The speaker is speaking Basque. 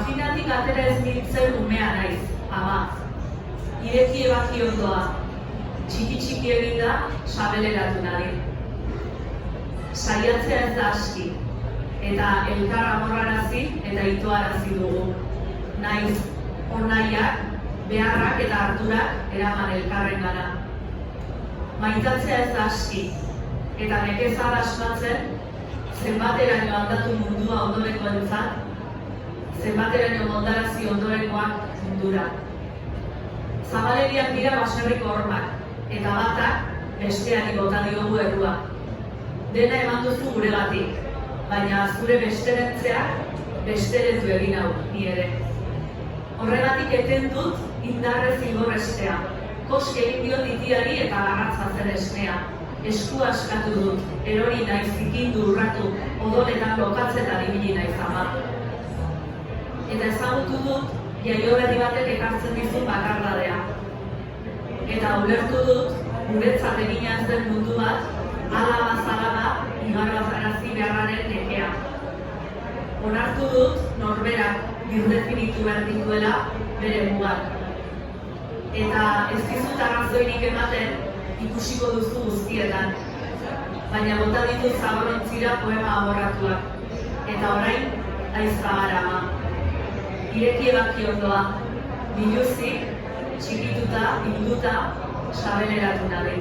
Vaginatik atera ez nintzen umea naiz, ama. Ireki ebaki ondoa, txiki egin da, sabeleratu nadi. Saiatzea ez da aski, eta elkar amorrarazi eta itoarazi dugu. Naiz, onaiak, beharrak eta harturak eraman elkarrengana. Maitatzea ez da aski, eta nekeza da asmatzen, zenbateraino aldatu mundua ondorengoentzat, zenbateraino moldarazi ondorengoak mundura. Zabaleriak dira baserriko hormak, eta batak besteari bota diogu errua. Dena eman duzu guregatik, baina zure besterentzeak besteretu egin hau, ni ere. Horregatik eten dut indarrez igorrestea, kosk egin diot itiari eta garratzatzen esnea. Esku askatu dut, erori naiz zikindu urratu, odoletan lokatzetan ibili naiz ama. Eta ezagutu dut, jaio berri batek ekartzen dizun bakardadea. Eta ulertu dut, guretzat egina ez den mundu bat, alaba igarrazarazi beharraren nekea. Onartu dut, norberak birdefinitu behar dituela bere mugak. Eta ez dizut arrazoirik ematen, ikusiko duzu guztietan. Baina bota ditut zaborontzira poema aborratuak. Eta orain, aizpagara ama. Ireki ebaki ondoa, biluzik, txikituta, bilduta, sabeleratu nabe.